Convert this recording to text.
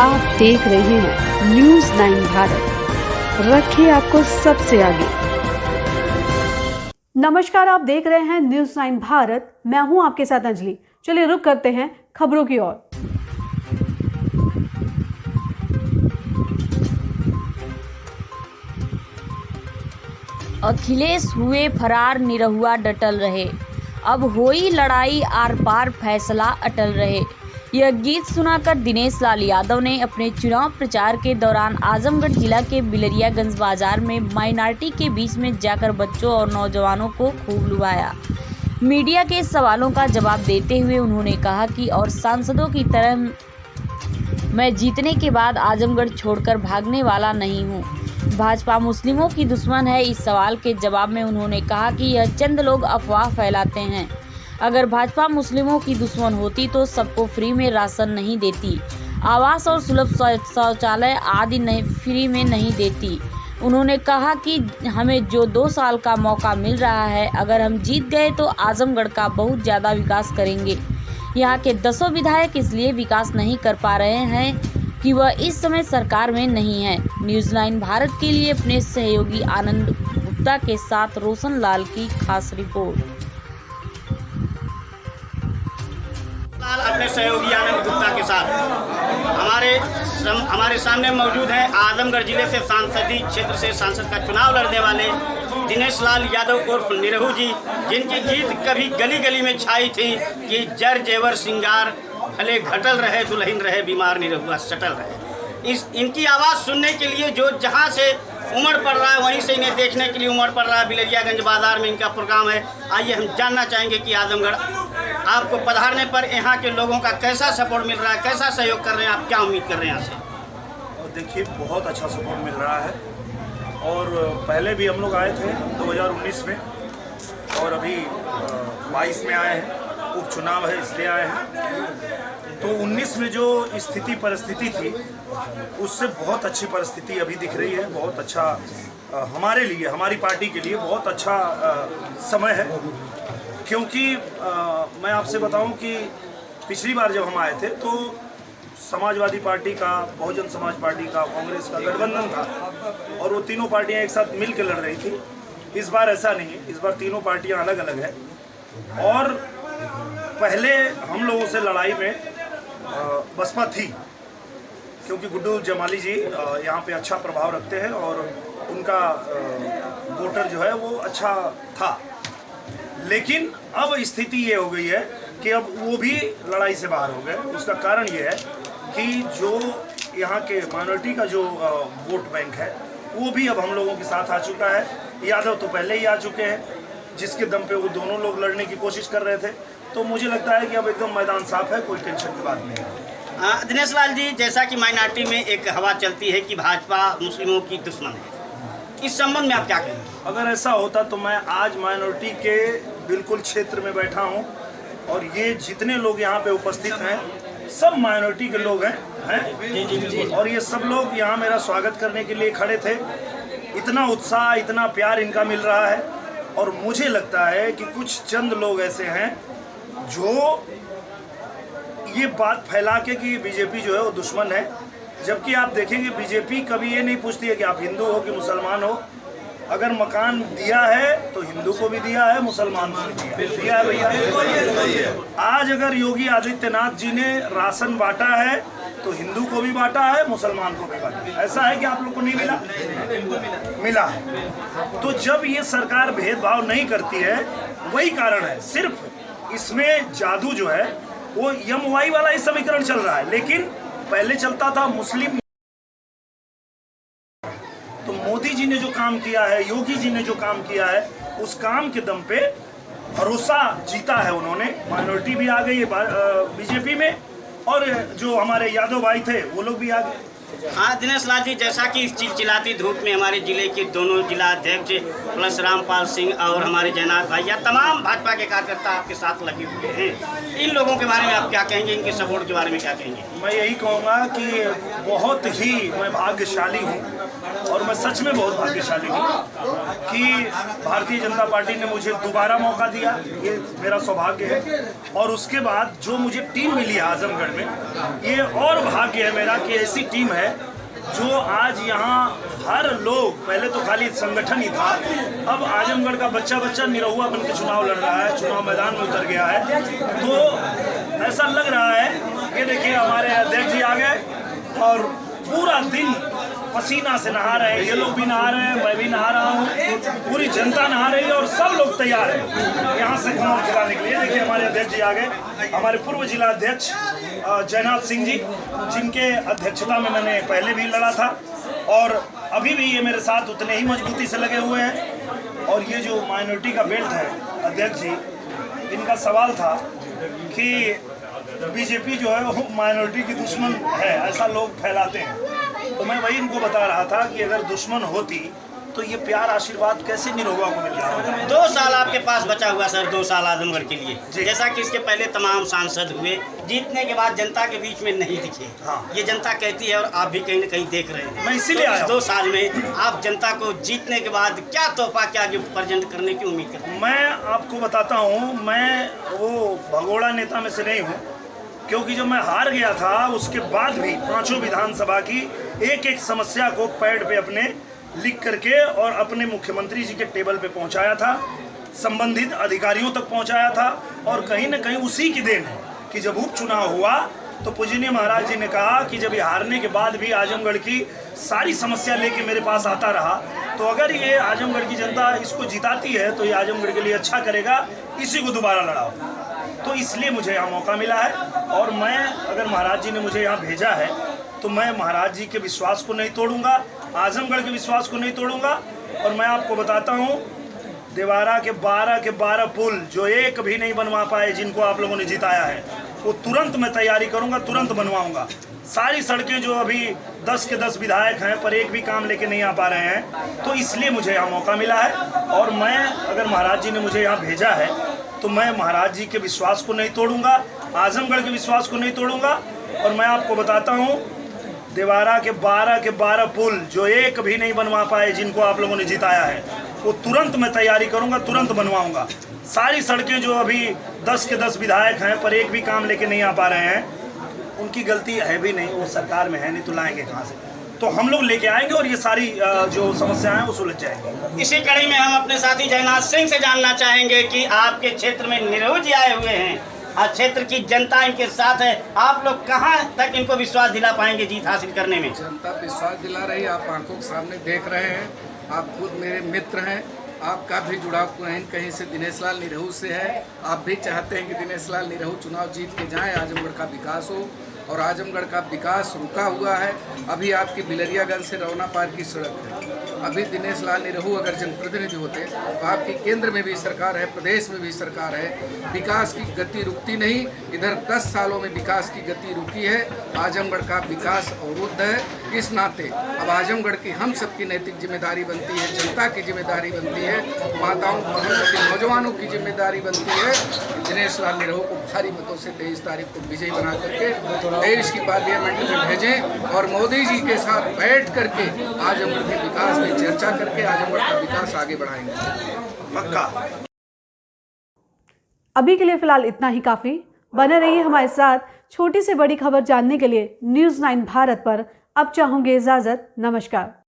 आप देख रहे हैं न्यूज़ 9 भारत, रखिए आपको सबसे आगे। नमस्कार, आप देख रहे हैं न्यूज़ 9 भारत। मैं हूं आपके साथ अंजलि। चलिए रुक करते हैं खबरों की ओर। अखिलेश हुए फरार, निरहुआ डटल रहे। अब होई लड़ाई, आर पार फैसला अटल रहे। यह गीत सुनाकर दिनेश लाल यादव ने अपने चुनाव प्रचार के दौरान आजमगढ़ जिला के बिलरियागंज बाजार में माइनॉरिटी के बीच में जाकर बच्चों और नौजवानों को खूब लुभाया। मीडिया के सवालों का जवाब देते हुए उन्होंने कहा कि और सांसदों की तरह मैं जीतने के बाद आजमगढ़ छोड़कर भागने वाला नहीं हूं। भाजपा मुस्लिमों की दुश्मन है। इस सवाल के जवाब में उन्होंने कहा कि यह चंद लोग अफवाह फैलाते हैं। अगर भाजपा मुस्लिमों की दुश्मन होती तो सबको फ्री में राशन नहीं देती, आवास और सुलभ शौचालय आदि फ्री में नहीं देती। उन्होंने कहा कि हमें जो 2 साल का मौका मिल रहा है, अगर हम जीत गए तो आजमगढ़ का बहुत ज़्यादा विकास करेंगे। यहाँ के 10 विधायक इसलिए विकास नहीं कर पा रहे हैं कि वह इस समय सरकार में नहीं है। न्यूज़ 9 भारत के लिए अपने सहयोगी आनंद गुप्ता के साथ रोशन लाल की खास रिपोर्ट। अपने सहयोगी आनंद गुप्ता के साथ हमारे सामने मौजूद हैं आजमगढ़ जिले से सांसदीय क्षेत्र से सांसद का चुनाव लड़ने वाले दिनेश लाल यादव उर्फ निरहू जी, जिनकी गीत कभी गली गली में छाई थी कि जर जेवर सिंगार भले घटल रहे, दुल्हन रहे बीमार, निरहुआ सटल रहे। इनकी आवाज़ सुनने के लिए जो जहाँ से उमड़ पड़ रहा है, वहीं से इन्हें देखने के लिए उमड़ पड़ रहा है। बिलरियागंज बाजार में इनका प्रोग्राम है। आइए हम जानना चाहेंगे कि आजमगढ़ आपको पधारने पर यहाँ के लोगों का कैसा सपोर्ट मिल रहा है, कैसा सहयोग कर रहे हैं, आप क्या उम्मीद कर रहे हैं यहाँ से? और देखिए, बहुत अच्छा सपोर्ट मिल रहा है। और पहले भी हम लोग आए थे 2019 में, और अभी 22 में आए हैं। उपचुनाव है इसलिए आए हैं। तो 19 में जो स्थिति परिस्थिति थी, उससे बहुत अच्छी परिस्थिति अभी दिख रही है। बहुत अच्छा हमारे लिए, हमारी पार्टी के लिए बहुत अच्छा समय है। क्योंकि मैं आपसे बताऊं कि पिछली बार जब हम आए थे तो समाजवादी पार्टी का, बहुजन समाज पार्टी का, कांग्रेस का गठबंधन था, और वो तीनों पार्टियां एक साथ मिल के लड़ रही थी। इस बार ऐसा नहीं है। इस बार तीनों पार्टियां अलग अलग है। और पहले हम लोगों से लड़ाई में बसपा थी, क्योंकि गुड्डू जमाली जी यहाँ पे अच्छा प्रभाव रखते हैं और उनका वोटर जो है वो अच्छा था। लेकिन अब स्थिति ये हो गई है कि अब वो भी लड़ाई से बाहर हो गए। उसका कारण ये है कि जो यहाँ के माइनॉरिटी का जो वोट बैंक है, वो भी अब हम लोगों के साथ आ चुका है। यादव तो पहले ही आ चुके हैं, जिसके दम पे वो दोनों लोग लड़ने की कोशिश कर रहे थे। तो मुझे लगता है कि अब एकदम मैदान साफ है, कोई टेंशन की बात नहीं है। दिनेश लाल जी, जैसा कि माइनॉरिटी में एक हवा चलती है कि भाजपा मुस्लिमों की दुश्मन है, इस संबंध में आप क्या कहेंगे? अगर ऐसा होता तो मैं आज माइनॉरिटी के बिल्कुल क्षेत्र में बैठा हूँ, और ये जितने लोग यहाँ पे उपस्थित हैं सब माइनॉरिटी के लोग हैं। और ये सब लोग यहाँ मेरा स्वागत करने के लिए खड़े थे। इतना उत्साह, इतना प्यार इनका मिल रहा है। और मुझे लगता है कि कुछ चंद लोग ऐसे हैं जो ये बात फैला के कि बीजेपी जो है वो दुश्मन है, जबकि आप देखेंगे बीजेपी कभी ये नहीं पूछती है कि आप हिंदू हो कि मुसलमान हो। अगर मकान दिया है तो हिंदू को भी दिया है, मुसलमान को भी दिया है भैया। आज अगर योगी आदित्यनाथ जी ने राशन बांटा है तो हिंदू को भी बांटा है, मुसलमान को भी बांटा है। ऐसा है कि आप लोग को नहीं मिला? मिला है। तो जब ये सरकार भेदभाव नहीं करती है, वही कारण है। सिर्फ इसमें जादू जो है वो यमवाई वाला ही समीकरण चल रहा है। लेकिन पहले चलता था मुस्लिम। तो मोदी जी ने जो काम किया है, योगी जी ने जो काम किया है, उस काम के दम पे भरोसा जीता है उन्होंने। माइनॉरिटी भी आ गई है बीजेपी में, और जो हमारे यादव भाई थे वो लोग भी आ गए। हाँ दिनेश लाल जी, जैसा कि इस चिलचिलाती धूप में हमारे जिले के दोनों जिला अध्यक्ष प्लस रामपाल सिंह और हमारे जयनाथ भाई या तमाम भाजपा के कार्यकर्ता आपके साथ लगे हुए हैं, इन लोगों के बारे में आप क्या कहेंगे, इनके सपोर्ट के बारे में क्या कहेंगे? मैं यही कहूँगा कि बहुत ही मैं भाग्यशाली हूँ और मैं सच में बहुत भाग्यशाली हूँ कि भारतीय जनता पार्टी ने मुझे दोबारा मौका दिया, ये मेरा सौभाग्य है। और उसके बाद जो मुझे टीम मिली है आजमगढ़ में, ये और भाग्य है मेरा कि ऐसी टीम है जो आज यहाँ हर लोग, पहले तो खाली संगठन ही था, अब आजमगढ़ का बच्चा बच्चा निरहुआ बन के चुनाव लड़ रहा है, चुनाव मैदान में उतर गया है। तो ऐसा लग रहा है कि देखिए हमारे अध्यक्ष जी आ गए और पूरा दिन पसीना से नहा रहे हैं, ये लोग भी नहा रहे हैं, मैं भी नहा रहा हूँ, पूरी जनता नहा रही है और सब लोग तैयार हैं यहाँ से कमल खिलाने के लिए। देखिए हमारे अध्यक्ष जी आ गए, हमारे पूर्व जिला अध्यक्ष जयनाथ सिंह जी, जिनके अध्यक्षता में मैंने पहले भी लड़ा था और अभी भी ये मेरे साथ उतने ही मजबूती से लगे हुए हैं। और ये जो माइनॉरिटी का बेल्ट है अध्यक्ष जी, इनका सवाल था कि बीजेपी जो है वो माइनॉरिटी की दुश्मन है, ऐसा लोग फैलाते हैं। तो मैं वही इनको बता रहा था कि अगर दुश्मन होती तो ये प्यार आशीर्वाद कैसे निरहुआ को मिल रहा? 2 साल आपके पास बचा हुआ सर, 2 साल आजमगढ़ के लिए, जैसा कि इसके पहले तमाम सांसद हुए, जीतने के बाद जनता के बीच में नहीं दिखे। हाँ। ये जनता कहती है और आप भी कहीं न कहीं देख रहे हैं। मैं इसीलिए आया 2 साल में आप जनता को जीतने के बाद क्या तोहफा, क्या गिफ्ट प्रेजेंट करने की उम्मीद करते हैं? मैं आपको बताता हूँ, मैं वो भगोड़ा नेता में से नहीं हूँ, क्योंकि जब मैं हार गया था उसके बाद भी 5 विधानसभा की एक एक समस्या को पैड पे अपने लिख करके और अपने मुख्यमंत्री जी के टेबल पे पहुंचाया था, संबंधित अधिकारियों तक पहुंचाया था। और कहीं न कहीं उसी की देन है कि जब उपचुनाव हुआ तो पूजनीय महाराज जी ने कहा कि जब ये हारने के बाद भी आजमगढ़ की सारी समस्या लेके मेरे पास आता रहा, तो अगर ये आजमगढ़ की जनता इसको जिताती है तो ये आजमगढ़ के लिए अच्छा करेगा, इसी को दोबारा लड़ाओ। तो इसलिए मुझे यहाँ मौका मिला है और मैं, अगर महाराज जी ने मुझे यहाँ भेजा है तो मैं महाराज जी के विश्वास को नहीं तोड़ूंगा, आजमगढ़ के विश्वास को नहीं तोड़ूंगा। और मैं आपको बताता हूँ, देवारा के 12 पुल जो एक भी नहीं बनवा पाए, जिनको आप लोगों ने जिताया है, वो तुरंत मैं तैयारी करूँगा, तुरंत बनवाऊँगा। सारी सड़कें जो अभी 10 के 10 विधायक हैं पर एक भी काम लेके नहीं आ पा रहे हैं, तो इसलिए मुझे यहाँ मौका मिला है। और मैं, अगर महाराज जी ने मुझे यहाँ भेजा है तो मैं महाराज जी के विश्वास को नहीं तोड़ूंगा, आजमगढ़ के विश्वास को नहीं तोड़ूंगा। और मैं आपको बताता हूँ, देवारा के 12 पुल जो एक भी नहीं बनवा पाए, जिनको आप लोगों ने जिताया है, वो तुरंत मैं तैयारी करूँगा, तुरंत बनवाऊँगा। सारी सड़कें जो अभी 10 के 10 विधायक हैं पर एक भी काम लेके नहीं आ पा रहे हैं, उनकी गलती है भी नहीं, वो सरकार में है नहीं, तो लाएंगे कहाँ से? तो हम लोग लेके आएंगे और ये सारी जो समस्याएं हैं वो सुलझ जाएंगी। इसी कड़ी में हम अपने साथी जयनाथ सिंह से जानना चाहेंगे कि आपके क्षेत्र में निरहु जी आए हुए हैं और क्षेत्र की जनता इनके साथ है, आप लोग कहाँ तक इनको विश्वास दिला पाएंगे जीत हासिल करने में? जनता विश्वास दिला रही है, आप आंखों के सामने देख रहे हैं, आप खुद मेरे मित्र हैं, आपका भी जुड़ाव कहीं कहीं से दिनेश लाल निरहु से है। आप भी चाहते हैं कि दिनेश लाल निरहु चुनाव जीत के जाएं, आजमगढ़ का विकास हो, और आजमगढ़ का विकास रुका हुआ है। अभी आपकी बिलरियागंज से रौना पार की सड़क है, अभी दिनेश लाल निरहु अगर जनप्रतिनिधि होते तो आपकी केंद्र में भी सरकार है, प्रदेश में भी सरकार है, विकास की गति रुकती नहीं। इधर 10 सालों में विकास की गति रुकी है, आजमगढ़ का विकास अवरुद्ध है। इस नाते अब आजमगढ़ की हम सबकी नैतिक जिम्मेदारी बनती है, जनता की जिम्मेदारी बनती है, माताओं बहनों नौजवानों की जिम्मेदारी बनती है कि दिनेश लाल निरहु को भारी मतों से 23 तारीख को विजयी बना करके देश की पार्लियामेंट में भेजें और मोदी जी के साथ बैठ करके आजमगढ़ के विकास में चर्चा करके आजमगढ़ का विकास आगे बढ़ाएंगे। पक्का। अभी के लिए फिलहाल इतना ही काफी। बने रहिए हमारे साथ। छोटी से बड़ी खबर जानने के लिए न्यूज़ 9 भारत पर अब चाहूंगे इजाजत। नमस्कार।